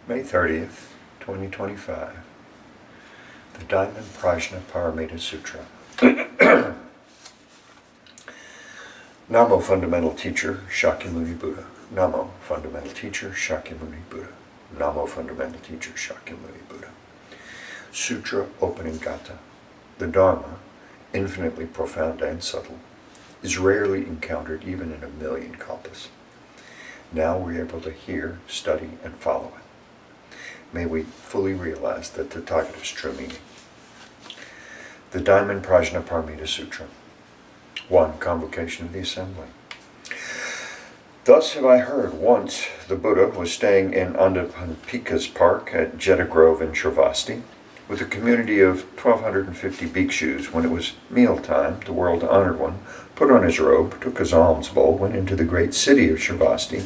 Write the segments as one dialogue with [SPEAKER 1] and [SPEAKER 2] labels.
[SPEAKER 1] May 30th, 2025. The Diamond Prajna Paramita Sutra. Namo, Fundamental Teacher, Shakyamuni Buddha. Namo, Fundamental Teacher, Shakyamuni Buddha. Namo, Fundamental Teacher, Shakyamuni Buddha. Sutra Opening Gatha. The Dharma, infinitely profound and subtle, is rarely encountered even in 1,000,000 kalpas. Now we're able to hear, study, and follow it. May we fully realize the Tathagata's true meaning. The Diamond Prajna Paramita Sutra. 1. Convocation of the Assembly. Thus have I heard once the Buddha was staying in Andapanpika's park at Jeta Grove in Shravasti with a community of 1,250 bhikshus. When it was mealtime, the world-honored one put on his robe, took his alms bowl, went into the great city of Shravasti,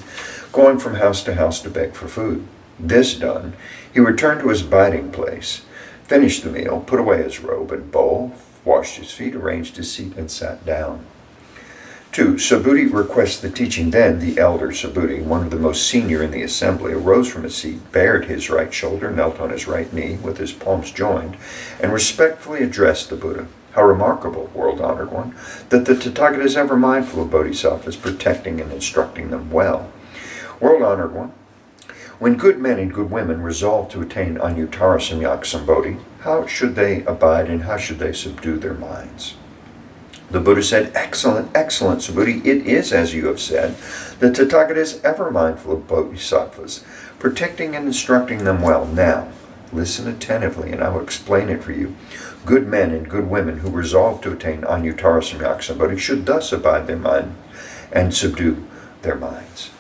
[SPEAKER 1] going from house to beg for food. This done, he returned to his abiding place, finished the meal, put away his robe and bowl, washed his feet, arranged his seat, and sat down. 2. Subhuti requests the teaching. Then the elder Subhuti, one of the most senior in the assembly, arose from his seat, bared his right shoulder, knelt on his right knee with his palms joined, and respectfully addressed the Buddha. How remarkable, world-honored one, that the Tathagata is ever mindful of bodhisattvas, protecting and instructing them well. World-honored one, when good men and good women resolve to attain Anuttara Samyak Sambodhi, how should they abide and how should they subdue their minds? The Buddha said, Excellent, excellent, Subhuti. It is as you have said. The Tathagata is ever mindful of bodhisattvas, protecting and instructing them well. Now, listen attentively and I will explain it for you. Good men and good women who resolve to attain Anuttara Samyak Sambodhi should thus abide their mind and subdue their minds.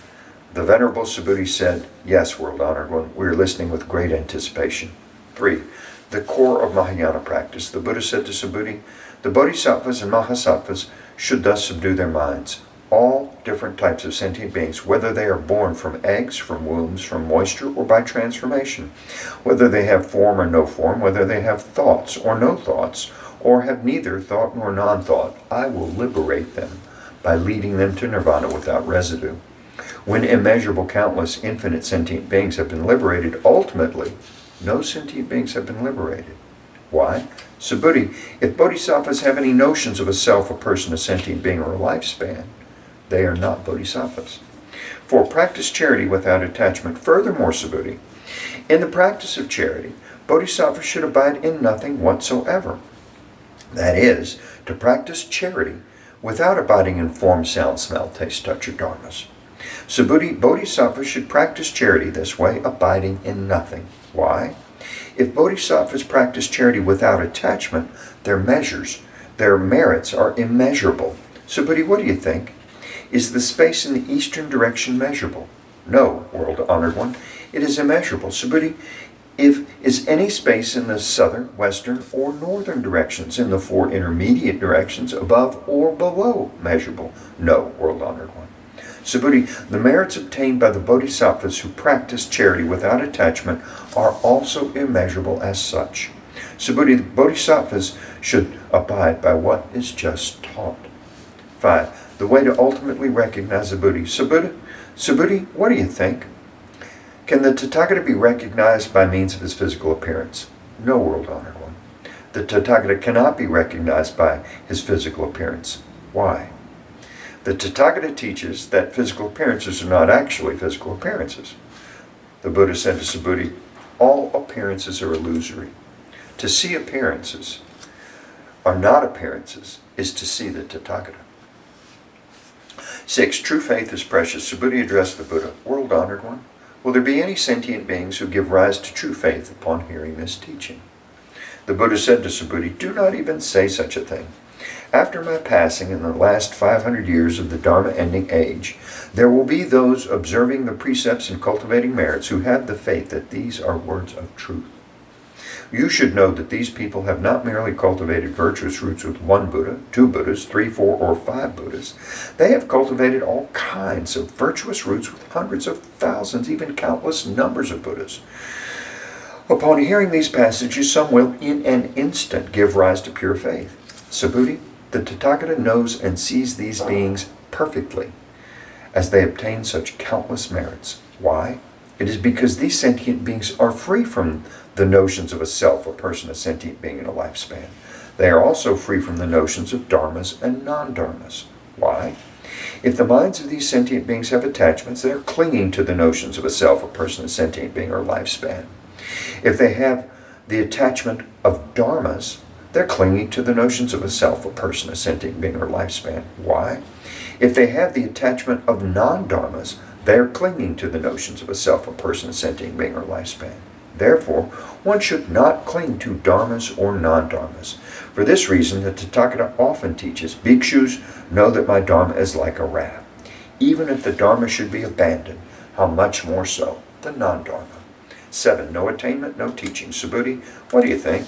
[SPEAKER 1] The Venerable Subhuti said, Yes, world-honored one, we are listening with great anticipation. 3. The core of Mahayana practice. The Buddha said to Subhuti, the bodhisattvas and mahasattvas should thus subdue their minds. All different types of sentient beings, whether they are born from eggs, from wombs, from moisture, or by transformation, whether they have form or no form, whether they have thoughts or no thoughts, or have neither thought nor non-thought, I will liberate them by leading them to nirvana without residue. When immeasurable, countless, infinite sentient beings have been liberated, ultimately, no sentient beings have been liberated. Why? Subhuti, if bodhisattvas have any notions of a self, a person, a sentient being, or a lifespan, they are not bodhisattvas. 4. Practice charity without attachment. Furthermore, Subhuti, in the practice of charity, bodhisattvas should abide in nothing whatsoever. That is, to practice charity without abiding in form, sound, smell, taste, touch, or dharmas. Subhuti, bodhisattvas should practice charity this way, abiding in nothing. Why? If bodhisattvas practice charity without attachment, their merits are immeasurable. Subhuti, what do you think? Is the space in the eastern direction measurable? No, world-honored one, it is immeasurable. Subhuti, is any space in the southern, western, or northern directions, in the 4 intermediate directions, above or below, measurable? No, world-honored one. Subhuti, the merits obtained by the bodhisattvas who practice charity without attachment are also immeasurable as such. Subhuti, the bodhisattvas should abide by what is just taught. 5. The way to ultimately recognize a Buddha. Subhuti, what do you think? Can the Tathagata be recognized by means of his physical appearance? No, world-honored one. The Tathagata cannot be recognized by his physical appearance. Why? The Tathagata teaches that physical appearances are not actually physical appearances. The Buddha said to Subhuti, all appearances are illusory. To see appearances are not appearances is to see the Tathagata. 6. True faith is precious. Subhuti addressed the Buddha, world-honored one, will there be any sentient beings who give rise to true faith upon hearing this teaching? The Buddha said to Subhuti, do not even say such a thing. After my passing in the last 500 years of the Dharma-ending age, there will be those observing the precepts and cultivating merits who have the faith that these are words of truth. You should know that these people have not merely cultivated virtuous roots with 1 Buddha, 2 Buddhas, 3, 4, or 5 Buddhas. They have cultivated all kinds of virtuous roots with hundreds of thousands, even countless numbers of Buddhas. Upon hearing these passages, some will in an instant give rise to pure faith. Subhuti, the Tathagata knows and sees these beings perfectly, as they obtain such countless merits. Why? It is because these sentient beings are free from the notions of a self, a person, a sentient being, and a lifespan. They are also free from the notions of dharmas and non-dharmas. Why? If the minds of these sentient beings have attachments, they are clinging to the notions of a self, a person, a sentient being, or lifespan. If they have the attachment of dharmas, they're clinging to the notions of a self, a person, a sentient being, or lifespan. Why? If they have the attachment of non-dharmas, they are clinging to the notions of a self, a person, a sentient being, or lifespan. Therefore, one should not cling to dharmas or non-dharmas. For this reason, the Tathagata often teaches, bhikshus know that my dharma is like a raft. Even if the dharma should be abandoned, how much more so the non-dharma. 7. No attainment, no teaching. Subhuti, what do you think?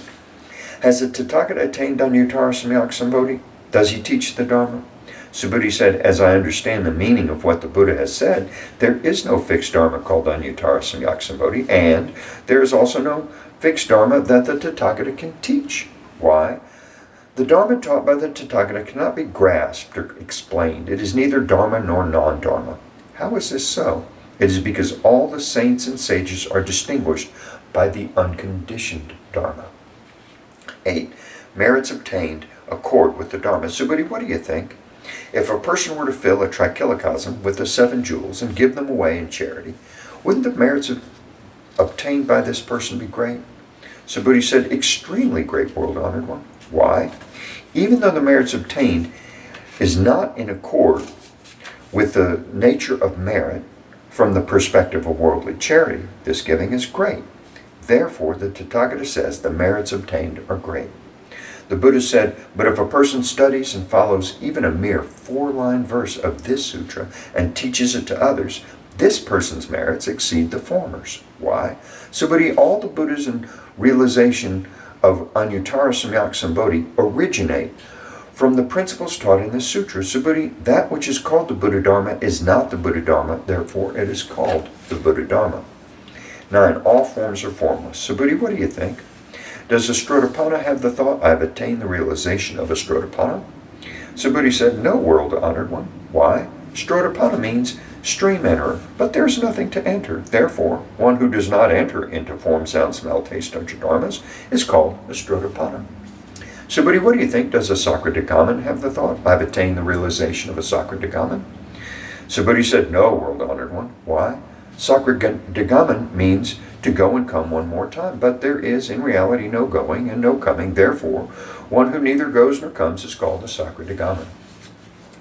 [SPEAKER 1] Has the Tathagata attained Anuttara Samyak Sambodhi? Does he teach the dharma? Subhuti said, as I understand the meaning of what the Buddha has said, there is no fixed dharma called Anuttara Samyak Sambodhi, and there is also no fixed dharma that the Tathagata can teach. Why? The dharma taught by the Tathagata cannot be grasped or explained. It is neither dharma nor non-dharma. How is this so? It is because all the saints and sages are distinguished by the unconditioned dharma. 8. Merits obtained accord with the dharma. Subhuti, what do you think? If a person were to fill a trichilocosm with the 7 jewels and give them away in charity, wouldn't the merits obtained by this person be great? Subhuti said, extremely great, world-honored one. Why? Even though the merits obtained is not in accord with the nature of merit from the perspective of worldly charity, this giving is great. Therefore, the Tathagata says the merits obtained are great. The Buddha said, but if a person studies and follows even a mere 4-line verse of this sutra and teaches it to others, this person's merits exceed the former's. Why? Subhuti, all the Buddhas in realization of Anuttara Samyak Sambodhi originate from the principles taught in this sutra. Subhuti, that which is called the Buddha Dharma is not the Buddha Dharma, therefore it is called the Buddha Dharma. 9. All forms are formless. Subhuti, what do you think? Does Astrotapanna have the thought, I have attained the realization of Astrotapanna? Subhuti said, no, world-honored one. Why? Astrotapanna means stream enterer, but there's nothing to enter. Therefore, one who does not enter into form, sound, smell, taste, touch, or dharmas is called Astrotapanna. Subhuti, what do you think? Does a Sakradagaman have the thought, I have attained the realization of a Sakradagaman? Subhuti said, no, world-honored one. Why? Sakradagaman means to go and come one more time, but there is in reality no going and no coming. Therefore, one who neither goes nor comes is called a Sakradagaman.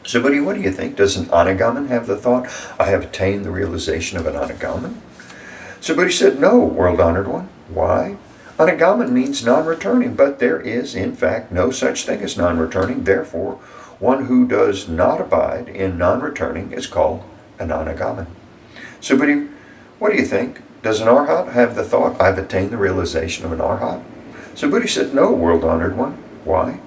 [SPEAKER 1] Subhuti, what do you think? Does an Anagaman have the thought, I have attained the realization of an Anagaman? Subhuti said, no, world-honored one. Why? Anagaman means non-returning, but there is, in fact, no such thing as non-returning. Therefore, one who does not abide in non-returning is called an Anagaman. Subhuti, what do you think? Does an Arhat have the thought, I've attained the realization of an Arhat? Subhuti said, no, world-honored one. Why?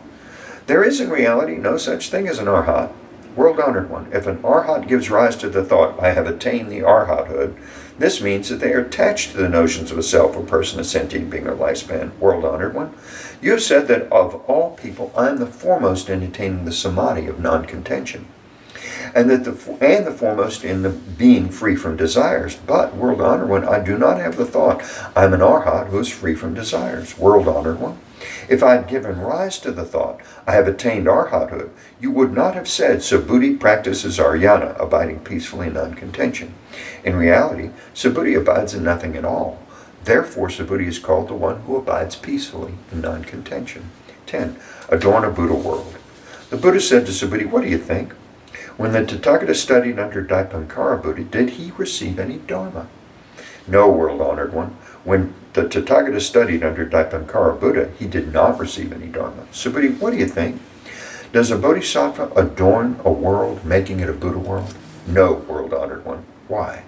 [SPEAKER 1] There is in reality no such thing as an Arhat. World-honored one, if an Arhat gives rise to the thought, I have attained the Arhathood, this means that they are attached to the notions of a self, a person, a sentient being, or lifespan. World-honored one, you have said that of all people, I am the foremost in attaining the samadhi of non-contention, and the foremost in the being free from desires. But, world-honored one, I do not have the thought, I am an Arhat who is free from desires. World-honored one, if I had given rise to the thought, I have attained Arhathood, you would not have said, Subhuti practices Arjana, abiding peacefully in non-contention. In reality, Subhuti abides in nothing at all. Therefore, Subhuti is called the one who abides peacefully in non-contention. 10. Adorn a Buddha world. The Buddha said to Subhuti, what do you think? When the Tathagata studied under Dipankara Buddha, did he receive any dharma? No, world-honored one. When the Tathagata studied under Dipankara Buddha, he did not receive any dharma. Subhuti, what do you think? Does a bodhisattva adorn a world, making it a Buddha world? No, world-honored one. Why?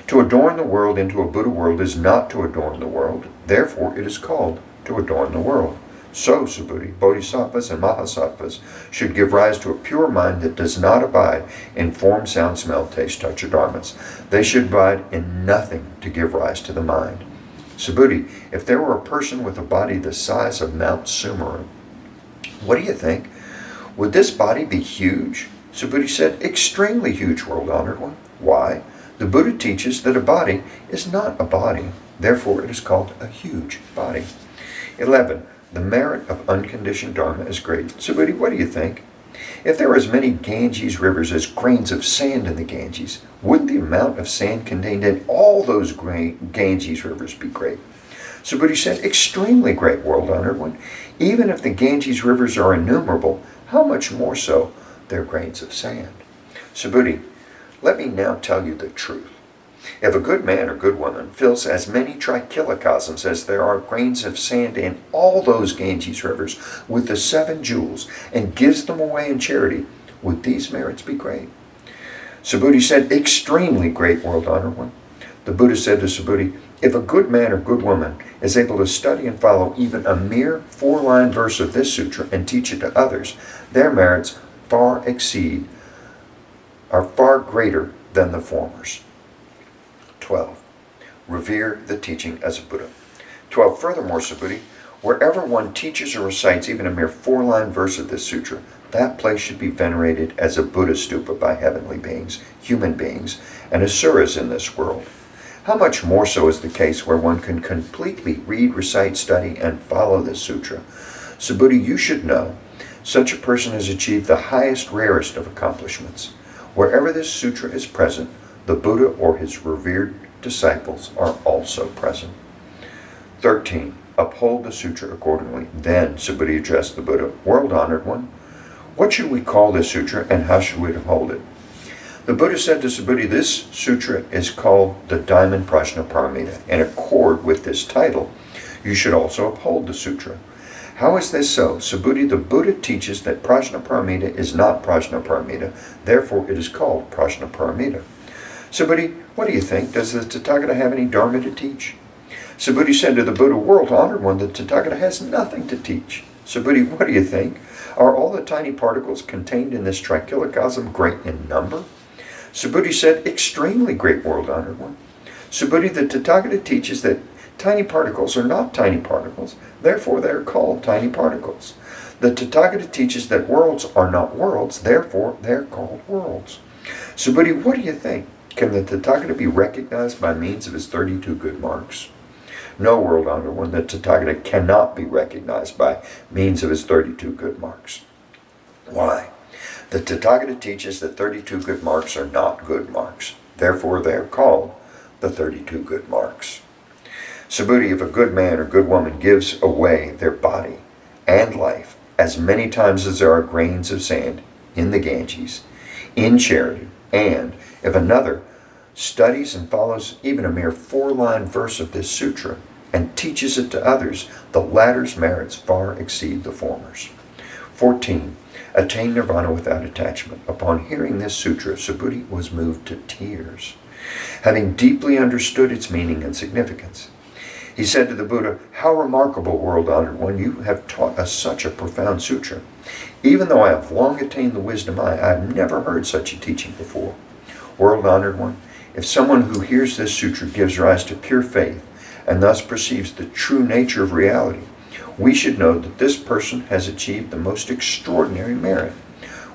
[SPEAKER 1] To adorn the world into a Buddha world is not to adorn the world. Therefore, it is called to adorn the world. So, Subhuti, bodhisattvas and mahasattvas should give rise to a pure mind that does not abide in form, sound, smell, taste, touch, or dharmas. They should abide in nothing to give rise to the mind. Subhuti, if there were a person with a body the size of Mount Sumeru, what do you think? Would this body be huge? Subhuti said, extremely huge, world-honored one. Why? The Buddha teaches that a body is not a body. Therefore, it is called a huge body. 11. The merit of unconditioned Dharma is great. Subhuti, what do you think? If there were as many Ganges rivers as grains of sand in the Ganges, wouldn't the amount of sand contained in all those Ganges rivers be great? Subhuti said, extremely great, world-honored one. Even if the Ganges rivers are innumerable, how much more so their grains of sand? Subhuti, let me now tell you the truth. If a good man or good woman fills as many trikilocosms as there are grains of sand in all those Ganges rivers with the 7 jewels and gives them away in charity, would these merits be great? Subhuti said, extremely great, world-honored one. The Buddha said to Subhuti, if a good man or good woman is able to study and follow even a mere 4-line verse of this sutra and teach it to others, their merits are far greater than the former's. 12. Revere the teaching as a Buddha. 12. Furthermore, Subhuti, wherever one teaches or recites even a mere 4-line verse of this sutra, that place should be venerated as a Buddha stupa by heavenly beings, human beings, and asuras in this world. How much more so is the case where one can completely read, recite, study, and follow this sutra? Subhuti, you should know, such a person has achieved the highest, rarest of accomplishments. Wherever this sutra is present, the Buddha or his revered disciples are also present. 13. Uphold the sutra accordingly. Then Subhuti addressed the Buddha, world-honored one, what should we call this sutra and how should we uphold it? The Buddha said to Subhuti, this sutra is called the Diamond Prajnaparamita. In accord with this title, you should also uphold the sutra. How is this so? Subhuti, the Buddha teaches that Prajnaparamita is not Prajnaparamita, therefore it is called Prajnaparamita. Subhuti, what do you think? Does the Tathagata have any Dharma to teach? Subhuti said to the Buddha, world-honored one, the Tathagata has nothing to teach. Subhuti, what do you think? Are all the tiny particles contained in this trikilocosm great in number? Subhuti said, extremely great, world-honored one. Subhuti, the Tathagata teaches that tiny particles are not tiny particles, therefore they are called tiny particles. The Tathagata teaches that worlds are not worlds, therefore they are called worlds. Subhuti, what do you think? Can the Tathagata be recognized by means of his 32 good marks? No, world-honored one, the Tathagata cannot be recognized by means of his 32 good marks. Why? The Tathagata teaches that 32 good marks are not good marks. Therefore, they are called the 32 good marks. Subhuti, if a good man or good woman gives away their body and life as many times as there are grains of sand in the Ganges, in charity, and if another studies and follows even a mere 4-line verse of this sutra and teaches it to others, the latter's merits far exceed the former's. 14. Attain nirvana without attachment. Upon hearing this sutra, Subhuti was moved to tears, having deeply understood its meaning and significance. He said to the Buddha, how remarkable, world-honored one, you have taught us such a profound sutra. Even though I have long attained the wisdom I have never heard such a teaching before. World-honored one, if someone who hears this sutra gives rise to pure faith and thus perceives the true nature of reality, we should know that this person has achieved the most extraordinary merit.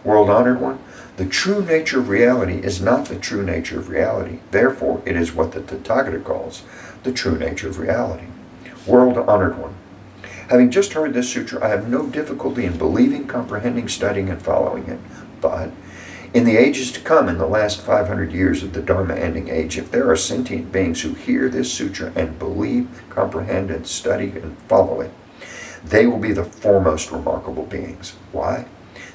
[SPEAKER 1] World-honored one, the true nature of reality is not the true nature of reality. Therefore, it is what the Tathagata calls the true nature of reality. World-honored one, having just heard this sutra, I have no difficulty in believing, comprehending, studying, and following it. But in the ages to come, in the last 500 years of the Dharma-ending age, if there are sentient beings who hear this sutra and believe, comprehend, and study and follow it, they will be the foremost remarkable beings. Why?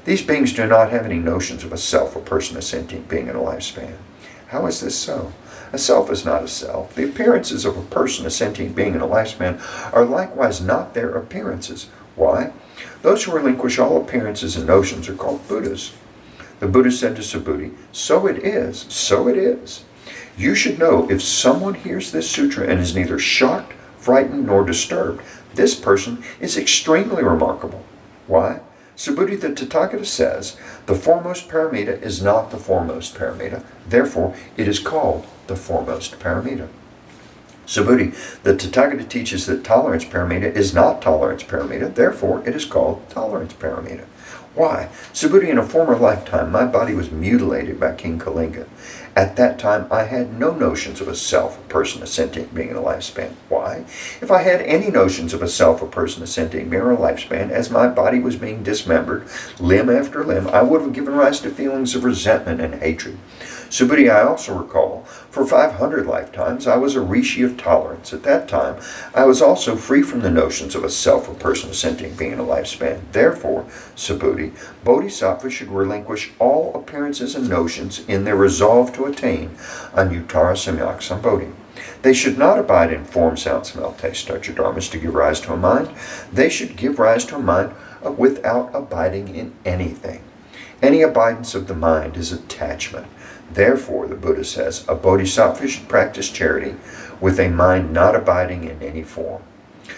[SPEAKER 1] These beings do not have any notions of a self, a person, a sentient being, and a lifespan. How is this so? A self is not a self. The appearances of a person, a sentient being, and a lifespan are likewise not their appearances. Why? Those who relinquish all appearances and notions are called Buddhas. The Buddha said to Subhuti, so it is, so it is. You should know if someone hears this sutra and is neither shocked, frightened, nor disturbed, this person is extremely remarkable. Why? Subhuti, the Tathagata says, the foremost paramita is not the foremost paramita, therefore it is called the foremost paramita. Subhuti, the Tathagata teaches that tolerance paramita is not tolerance paramita, therefore it is called tolerance paramita. Why? Subhuti, in a former lifetime, my body was mutilated by King Kalinga, At that time, I had no notions of a self, a person, a sentient being, and a lifespan. Why? If I had any notions of a self, a person, a sentient being, or a lifespan, as my body was being dismembered, limb after limb, I would have given rise to feelings of resentment and hatred. Subhuti, I also recall, for 500 lifetimes, I was a rishi of tolerance. At that time, I was also free from the notions of a self, a person, a sentient being, and a lifespan. Therefore, Subhuti, bodhisattvas should relinquish all appearances and notions in their resolve to attain Anuttara Samyak Sambodhi. They should not abide in form, sound, smell, taste, touch, or dharmas to give rise to a mind. They should give rise to a mind without abiding in anything. Any abidance of the mind is attachment. Therefore, the Buddha says, a bodhisattva should practice charity with a mind not abiding in any form.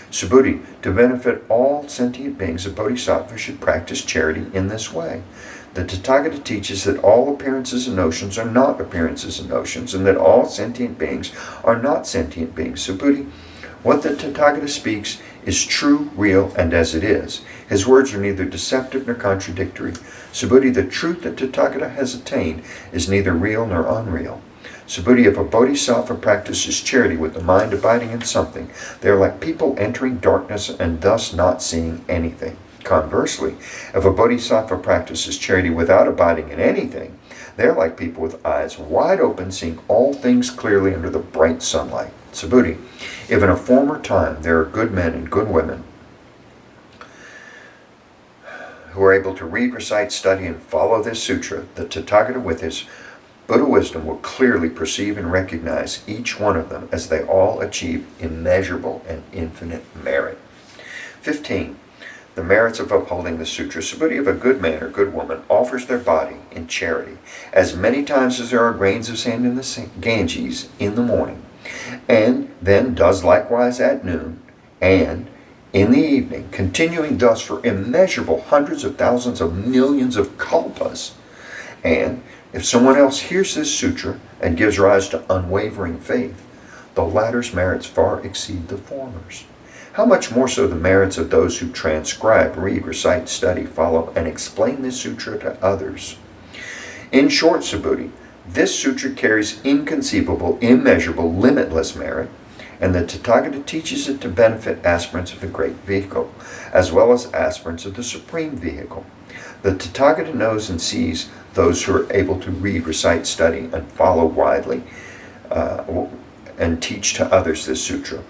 [SPEAKER 1] Subhuti, to benefit all sentient beings, a bodhisattva should practice charity in this way. The Tathagata teaches that all appearances and notions are not appearances and notions, and that all sentient beings are not sentient beings. Subhuti, what the Tathagata speaks is true, real, and as it is. His words are neither deceptive nor contradictory. Subhuti, the truth that Tathagata has attained is neither real nor unreal. Subhuti, if a bodhisattva practices charity with the mind abiding in something, they are like people entering darkness and thus not seeing anything. Conversely, if a bodhisattva practices charity without abiding in anything, they are like people with eyes wide open, seeing all things clearly under the bright sunlight. Subhuti, if in a former time there are good men and good women who are able to read, recite, study, and follow this sutra, the Tathagata with his Buddha wisdom will clearly perceive and recognize each one of them as they all achieve immeasurable and infinite merit. 15. The merits of upholding the sutra. Subhuti, if a good man or good woman offers their body in charity as many times as there are grains of sand in the Ganges in the morning, and then does likewise at noon and in the evening, continuing thus for immeasurable hundreds of thousands of millions of kalpas, and if someone else hears this sutra and gives rise to unwavering faith, the latter's merits far exceed the former's. How much more so the merits of those who transcribe, read, recite, study, follow, and explain this sutra to others. In short, Subhuti, this sutra carries inconceivable, immeasurable, limitless merit, and the Tathagata teaches it to benefit aspirants of the great vehicle, as well as aspirants of the supreme vehicle. The Tathagata knows and sees those who are able to read, recite, study, and follow widely, and teach to others this sutra,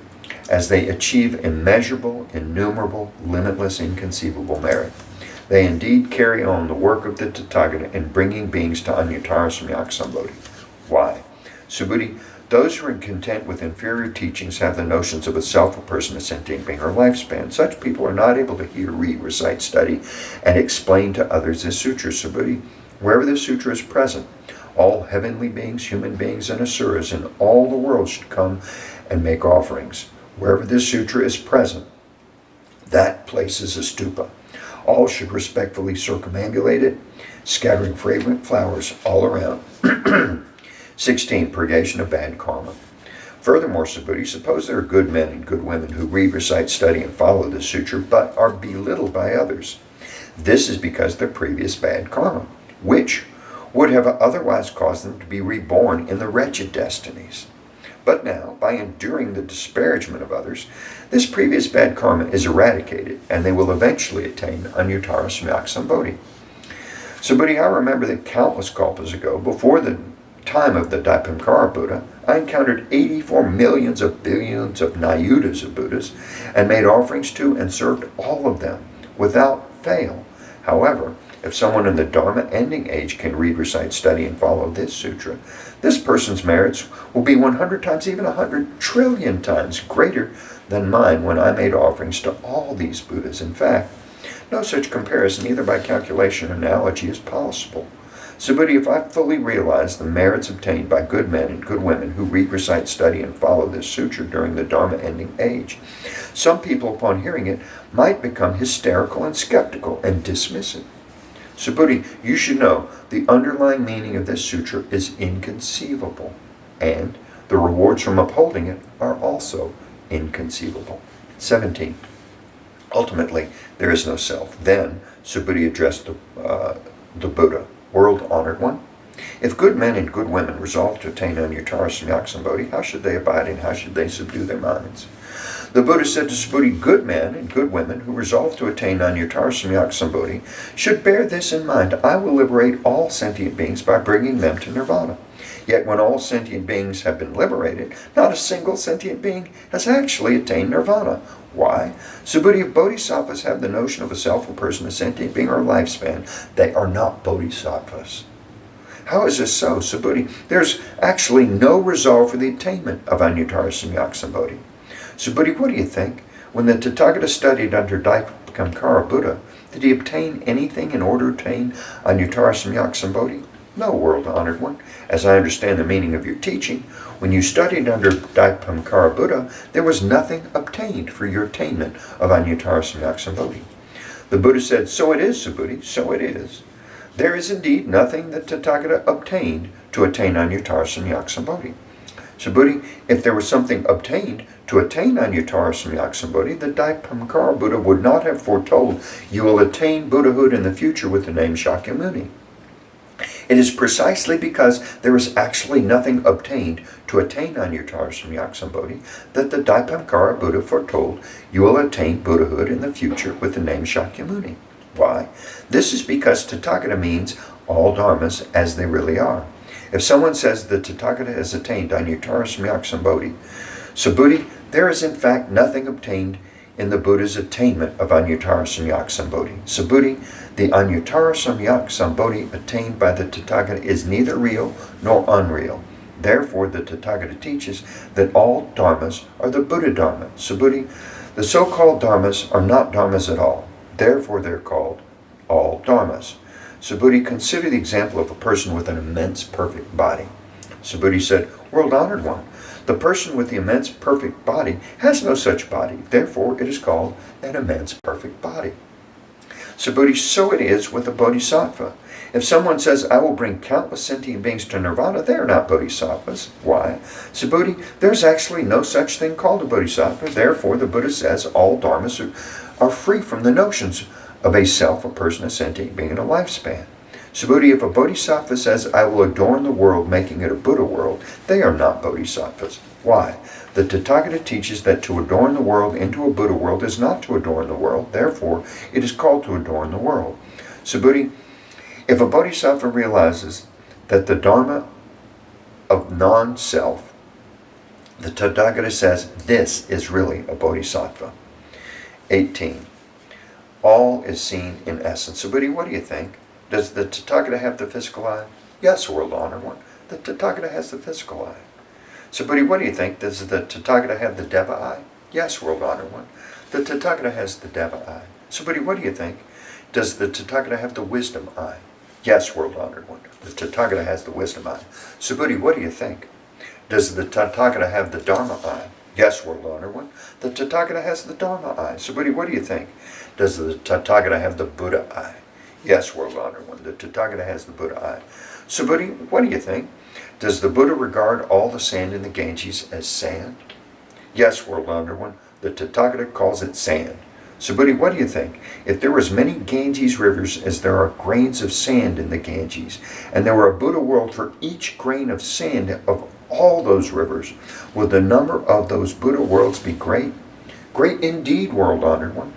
[SPEAKER 1] as they achieve immeasurable, innumerable, limitless, inconceivable merit. They indeed carry on the work of the Tathagata in bringing beings to Anuttara Samyak Sambodhi. Why? Subhuti, those who are content with inferior teachings have the notions of a self, a person, a sentient being, or lifespan. Such people are not able to hear, read, recite, study, and explain to others this sutra. Subhuti, wherever this sutra is present, all heavenly beings, human beings, and asuras in all the world should come and make offerings. Wherever this sutra is present, that place is a stupa. All should respectfully circumambulate it, scattering fragrant flowers all around. 16. Purgation of bad karma. Furthermore, Subhuti, suppose there are good men and good women who read, recite, study, and follow this sutra, but are belittled by others. This is because of their previous bad karma, which would have otherwise caused them to be reborn in the wretched destinies. But now, by enduring the disparagement of others, this previous bad karma is eradicated, and they will eventually attain Anuttara Samyak Sambodhi. Subhuti, I remember that countless kalpas ago, before the time of the Dipamkara Buddha, I encountered 84 millions of billions of Nayutas of Buddhas, and made offerings to and served all of them without fail. However, if someone in the Dharma ending age can read, recite, study, and follow this sutra, this person's merits will be 100 times, even 100 trillion times greater than mine when I made offerings to all these Buddhas. In fact, no such comparison, either by calculation or analogy, is possible. Subhuti, if I fully realize the merits obtained by good men and good women who read, recite, study, and follow this sutra during the Dharma ending age, some people, upon hearing it, might become hysterical and skeptical and dismiss it. Subhuti, you should know the underlying meaning of this sutra is inconceivable, and the rewards from upholding it are also inconceivable. 17. Ultimately, there is no self. Then, Subhuti addressed the Buddha, world-honored one. If good men and good women resolve to attain anuttara samyak sambodhi, how should they abide and how should they subdue their minds? The Buddha said to Subhuti, good men and good women who resolve to attain anuttara samyak sambodhi should bear this in mind: I will liberate all sentient beings by bringing them to nirvana. Yet when all sentient beings have been liberated, not a single sentient being has actually attained nirvana. Why? Subhuti, if bodhisattvas have the notion of a self, a person, a sentient being, or a lifespan, they are not bodhisattvas. How is this so, Subhuti? There's actually no resolve for the attainment of anuttara samyak sambodhi. Subhuti, what do you think? When the Tathagata studied under Daipakamkara Buddha, did he obtain anything in order to attain anuttara samyak sambodhi? No, world-honored one. As I understand the meaning of your teaching, when you studied under Daipakamkara Buddha, there was nothing obtained for your attainment of anuttara samyak sambodhi. The Buddha said, so it is, Subhuti, so it is. There is indeed nothing that Tathagata obtained to attain anuttara samyak sambodhi. Subhuti, if there was something obtained to attain anuttara samyak sambodhi, the Daipakamkara Buddha would not have foretold you will attain Buddhahood in the future with the name Shakyamuni. It is precisely because there is actually nothing obtained to attain anuttara samyak sambodhi that the Daipakamkara Buddha foretold you will attain Buddhahood in the future with the name Shakyamuni. Why? This is because Tathagata means all dharmas as they really are. If someone says that Tathagata has attained anuttara samyak sambodhi, Subhuti, there is in fact nothing obtained in the Buddha's attainment of anuttara samyak sambodhi. Subhuti, the anuttara samyak sambodhi attained by the Tathagata is neither real nor unreal. Therefore, the Tathagata teaches that all dharmas are the Buddha dharma. Subhuti, the so-called dharmas are not dharmas at all. Therefore, they're called all dharmas. Subhuti, consider the example of a person with an immense perfect body. Subhuti said, world-honored one, the person with the immense perfect body has no such body. Therefore, it is called an immense perfect body. Subhuti, so it is with a bodhisattva. If someone says, I will bring countless sentient beings to nirvana, they are not bodhisattvas. Why? Subhuti, there's actually no such thing called a bodhisattva. Therefore, the Buddha says all dharmas are free from the notions of a self, a person, a sentient being, and a lifespan. Subhuti, if a bodhisattva says, I will adorn the world, making it a Buddha world, they are not bodhisattvas. Why? The Tathagata teaches that to adorn the world into a Buddha world is not to adorn the world. Therefore, it is called to adorn the world. Subhuti, if a bodhisattva realizes that the dharma of non-self, the Tathagata says this is really a bodhisattva. 18. All is seen in essence. Subhuti, what do you think? Does the Tathagata have the physical eye? Yes, world-honored one. The Tathagata has the physical eye. Subhuti, what do you think? Does the Tathagata have the Deva eye? Yes, world-honored one. The Tathagata has the Deva eye. Subhuti, what do you think? Does the Tathagata have the wisdom eye? Yes, world-honored one. The Tathagata has the wisdom eye. Subhuti, what do you think? Does the Tathagata have the Dharma eye? Yes, world-honored one. The Tathagata has the Dharma eye. Subhuti, what do you think? Does the Tathagata have the Buddha eye? Yes, world-honored one. The Tathagata has the Buddha eye. Subhuti, what do you think? Does the Buddha regard all the sand in the Ganges as sand? Yes, world-honored one. The Tathagata calls it sand. Subhuti, what do you think? If there were as many Ganges rivers as there are grains of sand in the Ganges, and there were a Buddha world for each grain of sand of all those rivers, would the number of those Buddha worlds be great? Great indeed, world-honored one.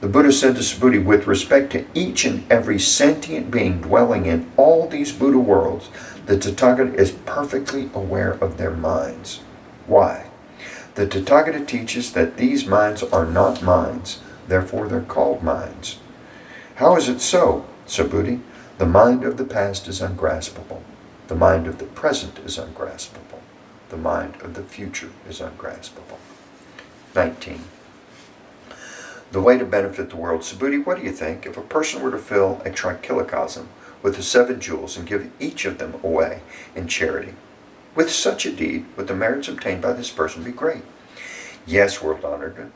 [SPEAKER 1] The Buddha said to Subhuti, with respect to each and every sentient being dwelling in all these Buddha worlds, the Tathagata is perfectly aware of their minds. Why? The Tathagata teaches that these minds are not minds, therefore they're called minds. How is it so, Subhuti? The mind of the past is ungraspable. The mind of the present is ungraspable. The mind of the future is ungraspable. 19. The way to benefit the world. Subhuti, what do you think? If a person were to fill a trichilocosm with the 7 jewels and give each of them away in charity, with such a deed, would the merits obtained by this person be great? Yes, world-honored.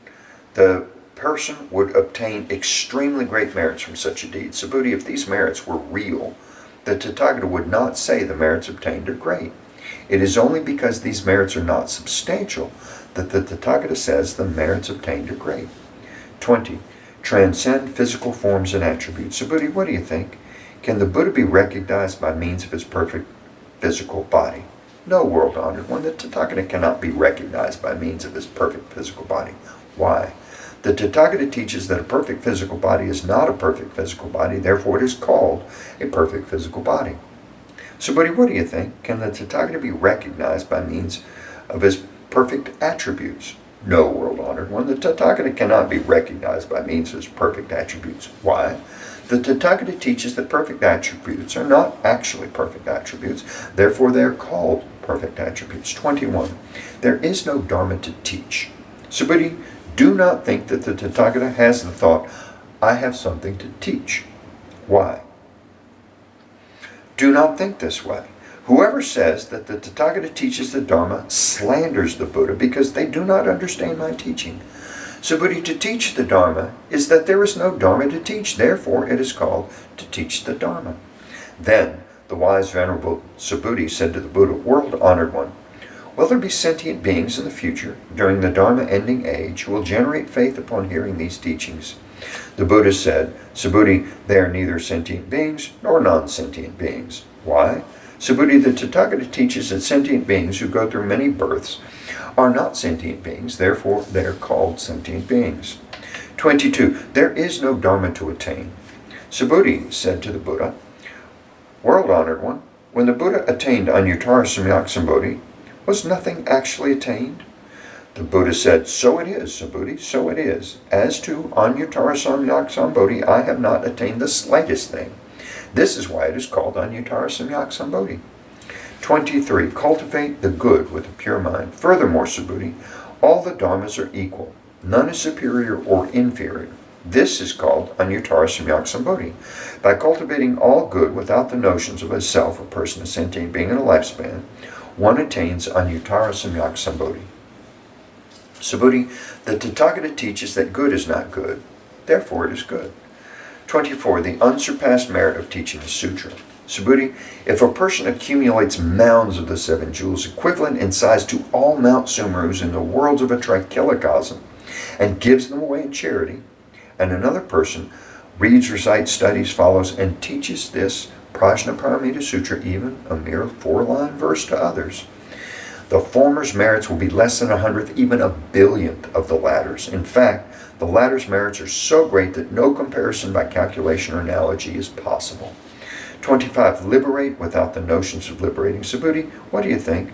[SPEAKER 1] The person would obtain extremely great merits from such a deed. Subhuti, if these merits were real, the Tathagata would not say the merits obtained are great. It is only because these merits are not substantial that the Tathagata says the merits obtained are great. 20. Transcend physical forms and attributes. Subhuti, what do you think? Can the Buddha be recognized by means of his perfect physical body? No, world-honored one. The Tathagata cannot be recognized by means of his perfect physical body. Why? The Tathagata teaches that a perfect physical body is not a perfect physical body, therefore it is called a perfect physical body. So, buddy, what do you think? Can the Tathagata be recognized by means of his perfect attributes? No, world-honored one. The Tathagata cannot be recognized by means of his perfect attributes. Why? The Tathagata teaches that perfect attributes are not actually perfect attributes, therefore they are called perfect attributes. 21. There is no Dharma to teach. So, buddy, do not think that the Tathagata has the thought, I have something to teach. Why? Do not think this way. Whoever says that the Tathagata teaches the Dharma slanders the Buddha because they do not understand my teaching. So, Buddha, to teach the Dharma is that there is no Dharma to teach. Therefore, it is called to teach the Dharma. Then, the wise Venerable Subhuti said to the Buddha, world-honored one, will there be sentient beings in the future, during the Dharma-ending age, who will generate faith upon hearing these teachings? The Buddha said, Subhuti, they are neither sentient beings nor non-sentient beings. Why? Subhuti, the Tathagata teaches that sentient beings who go through many births are not sentient beings, therefore they are called sentient beings. 22. There is no Dharma to attain. Subhuti said to the Buddha, world-honored one, when the Buddha attained Anuttara Samyak Sambodhi, was nothing actually attained? The Buddha said, so it is, Subhuti, so it is. As to Anuttara Samyak Sambodhi, I have not attained the slightest thing. This is why it is called Anuttara Samyak Sambodhi. 23. Cultivate the good with a pure mind. Furthermore, Subhuti, all the dharmas are equal. None is superior or inferior. This is called Anuttara Samyak Sambodhi. By cultivating all good without the notions of a self, a person, a sentient being, and a lifespan, one attains Anuttara Samyak Sambodhi. Subhuti, the Tathagata teaches that good is not good, therefore it is good. 24. The unsurpassed merit of teaching the Sutra. Subhuti, if a person accumulates mounds of the seven jewels, equivalent in size to all Mount Sumerus in the worlds of a trichilocosm, and gives them away in charity, and another person reads, recites, studies, follows, and teaches this Prajnaparamita Sutra, even a mere 4-line verse to others, the former's merits will be less than 100th, even a billionth of the latter's. In fact, the latter's merits are so great that no comparison by calculation or analogy is possible. 25. Liberate without the notions of liberating. Subhuti, what do you think?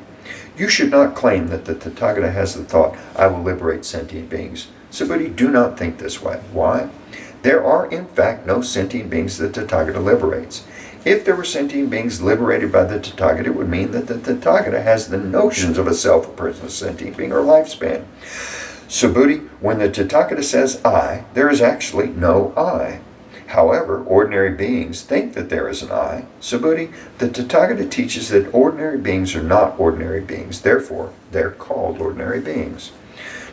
[SPEAKER 1] You should not claim that the Tathagata has the thought, I will liberate sentient beings. Subhuti, do not think this way. Why? There are, in fact, no sentient beings that the Tathagata liberates. If there were sentient beings liberated by the Tathagata, it would mean that the Tathagata has the notions of a self, a person, a sentient being, or lifespan. Subhuti, when the Tathagata says I, there is actually no I. However, ordinary beings think that there is an I. Subhuti, the Tathagata teaches that ordinary beings are not ordinary beings. Therefore, they're called ordinary beings.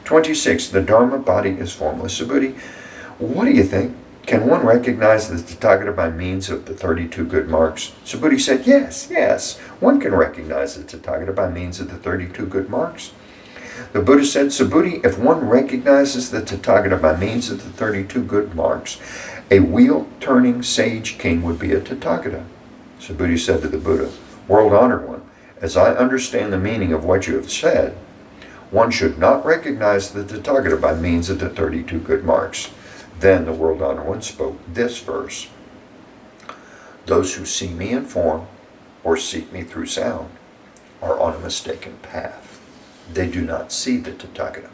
[SPEAKER 1] 26. The Dharma body is formless. Subhuti, what do you think? Can one recognize the Tathagata by means of the 32 good marks? Subhuti said, yes, one can recognize the Tathagata by means of the 32 good marks. The Buddha said, Subhuti, if one recognizes the Tathagata by means of the 32 good marks, a wheel-turning sage king would be a Tathagata. Subhuti said to the Buddha, world-honored one, as I understand the meaning of what you have said, one should not recognize the Tathagata by means of the 32 good marks. Then the world-honored one spoke this verse. Those who see me in form or seek me through sound are on a mistaken path. They do not see the Tathagata.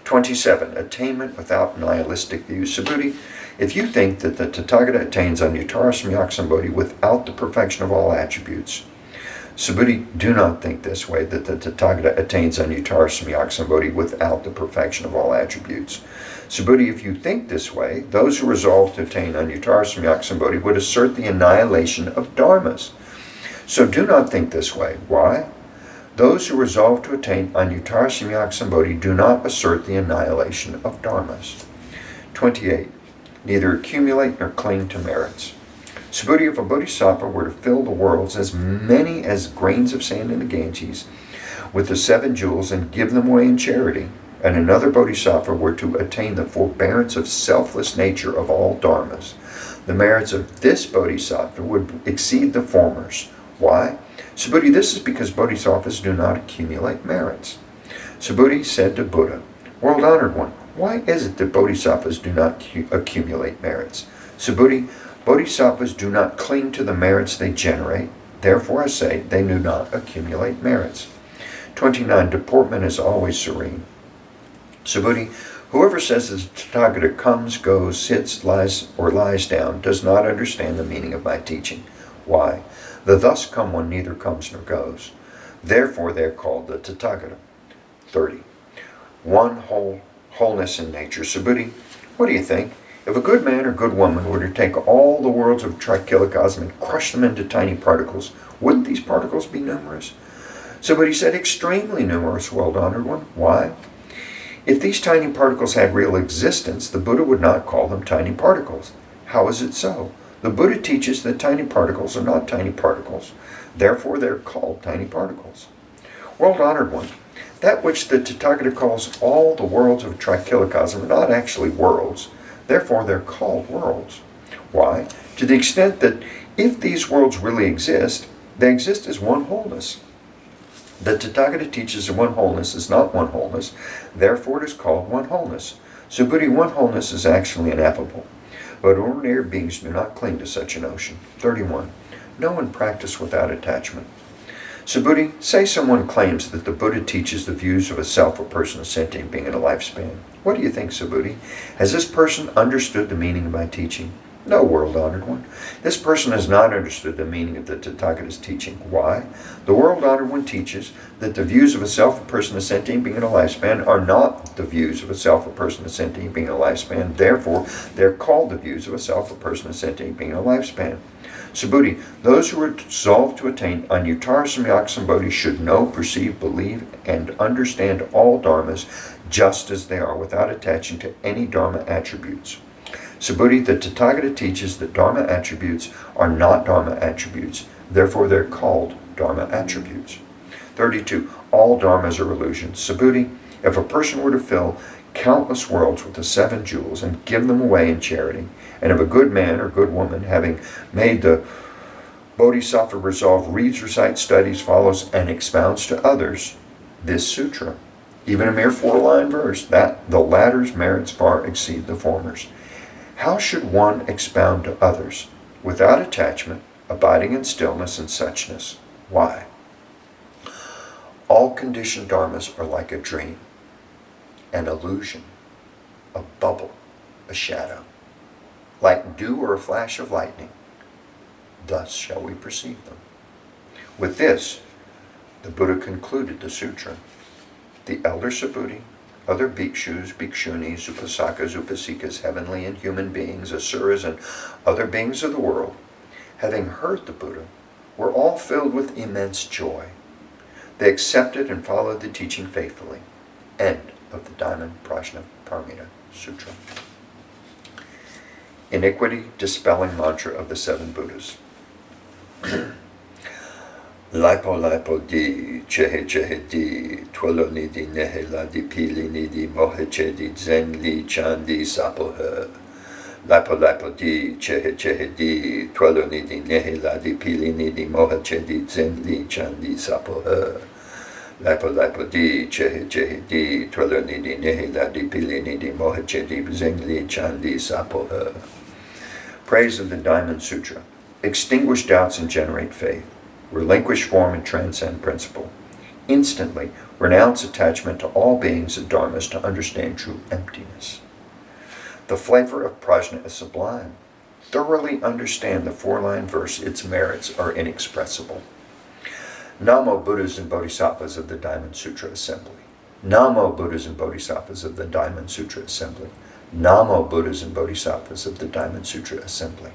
[SPEAKER 1] 27. Attainment without nihilistic views. Subhuti, if you think that the Tathagata attains Anuttara Samyak Sambodhi without the perfection of all attributes, Subhuti, do not think this way, that the Tathagata attains Anuttara Samyak Sambodhi without the perfection of all attributes. Subhuti, if you think this way, those who resolve to attain Anuttara Samyak Sambodhi would assert the annihilation of dharmas. So do not think this way. Why? Those who resolve to attain Anuttara Samyak Sambodhi do not assert the annihilation of dharmas. 28. Neither accumulate nor cling to merits. Subhuti, if a bodhisattva were to fill the worlds, as many as grains of sand in the Ganges, with the 7 jewels and give them away in charity, and another bodhisattva were to attain the forbearance of selfless nature of all dharmas, the merits of this bodhisattva would exceed the former's. Why? Subhuti, this is because bodhisattvas do not accumulate merits. Subhuti said to Buddha, World Honored One, why is it that bodhisattvas do not accumulate merits? Subhuti, bodhisattvas do not cling to the merits they generate. Therefore I say they do not accumulate merits. 29. Deportment is always serene. Subhuti, whoever says the Tathagata comes, goes, sits, lies down does not understand the meaning of my teaching. Why? The thus come one neither comes nor goes. Therefore they are called the Tathagata. 30. One wholeness in nature. Subhuti, what do you think? If a good man or good woman were to take all the worlds of trichilocosm and crush them into tiny particles, wouldn't these particles be numerous? Subhuti said, extremely numerous, World-Honored One. Why? If these tiny particles had real existence, the Buddha would not call them tiny particles. How is it so? The Buddha teaches that tiny particles are not tiny particles. Therefore, they're called tiny particles. World-Honored One, that which the Tathagata calls all the worlds of trichilocosm are not actually worlds. Therefore, they're called worlds. Why? To the extent that if these worlds really exist, they exist as one wholeness. The Tathagata teaches that one wholeness is not one wholeness, therefore it is called one wholeness. Subhuti, one wholeness is actually ineffable, but ordinary beings do not cling to such a notion. 31. Know and practice without attachment. Subhuti, say someone claims that the Buddha teaches the views of a self or person, a sentient being, in a lifespan. What do you think, Subhuti? Has this person understood the meaning of my teaching? No, World-Honored One. This person has not understood the meaning of the Tathagata's teaching. Why? The World-Honored One teaches that the views of a self, a person, a sentient being in a lifespan are not the views of a self, a person, a sentient being in a lifespan. Therefore, they're called the views of a self, a person, a sentient being in a lifespan. Subhuti, those who are resolved to attain Anuttara Samyak Sambodhi should know, perceive, believe, and understand all dharmas just as they are, without attaching to any dharma attributes. Subhuti, the Tathagata teaches that dharma attributes are not dharma attributes, therefore they're called dharma attributes. 32. All dharmas are illusions. Subhuti, if a person were to fill countless worlds with the 7 jewels and give them away in charity, and if a good man or good woman, having made the bodhisattva resolve, reads, recites, studies, follows, and expounds to others this sutra, even a mere 4-line verse, that the latter's merits far exceed the former's. How should one expound to others? Without attachment, abiding in stillness and suchness. Why? All conditioned dharmas are like a dream, an illusion, a bubble, a shadow, like dew or a flash of lightning. Thus shall we perceive them. With this, the Buddha concluded the sutra. The elder Subhuti, other bhikshus, bhikshunis, upasakas, upasikas, heavenly and human beings, asuras, and other beings of the world, having heard the Buddha, were all filled with immense joy. They accepted and followed the teaching faithfully. End of the Diamond Prajna Paramita Sutra. Iniquity dispelling mantra of the 7 Buddhas. Lipo lipo di, chehe di, twelo nidi nehela di pili nidi moheche di zen li chandi sapohe. Lipo di, chehe di, twelo nidi nehela di pili nidi moheche di zen li chandi sapohe. Lipo di, chehe di, twelo nidi nehela di pili nidi moheche di zen li chandi sapohe. Praise of the Diamond Sutra. Extinguish doubts and generate faith. Relinquish form and transcend principle. Instantly renounce attachment to all beings and dharmas to understand true emptiness. The flavor of prajna is sublime. Thoroughly understand the 4-line verse, its merits are inexpressible. Namo Buddhas and Bodhisattvas of the Diamond Sutra Assembly. Namo Buddhas and Bodhisattvas of the Diamond Sutra Assembly. Namo Buddhas and Bodhisattvas of the Diamond Sutra Assembly.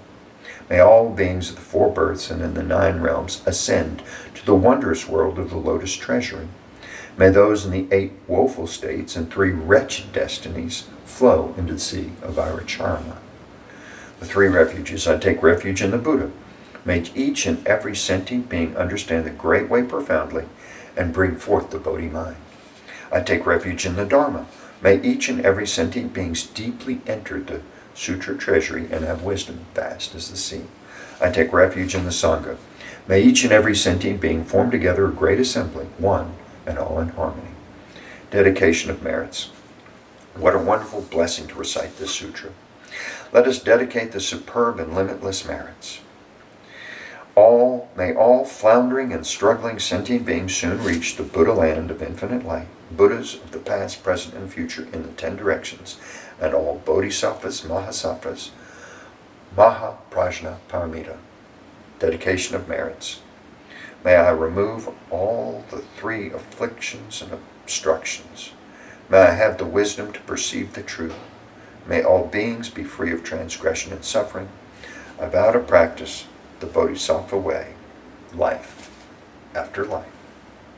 [SPEAKER 1] May all beings of the 4 births and in the 9 realms ascend to the wondrous world of the Lotus Treasury. May those in the 8 woeful states and 3 wretched destinies flow into the sea of Iracharma. The 3 refuges. I take refuge in the Buddha. May each and every sentient being understand the great way profoundly and bring forth the Bodhi mind. I take refuge in the Dharma. May each and every sentient being deeply enter the Sutra treasury, and have wisdom vast as the sea. I take refuge in the Sangha. May each and every sentient being form together a great assembly, one and all in harmony. Dedication of merits. What a wonderful blessing to recite this sutra. Let us dedicate the superb and limitless merits. May all floundering and struggling sentient beings soon reach the Buddha land of infinite light, Buddhas of the past, present, and future in the 10 directions, and all bodhisattvas, mahasattvas, mahaprajna paramita. Dedication of merits. May I remove all the 3 afflictions and obstructions. May I have the wisdom to perceive the truth. May all beings be free of transgression and suffering. I vow to practice the Bodhisattva way, life after life.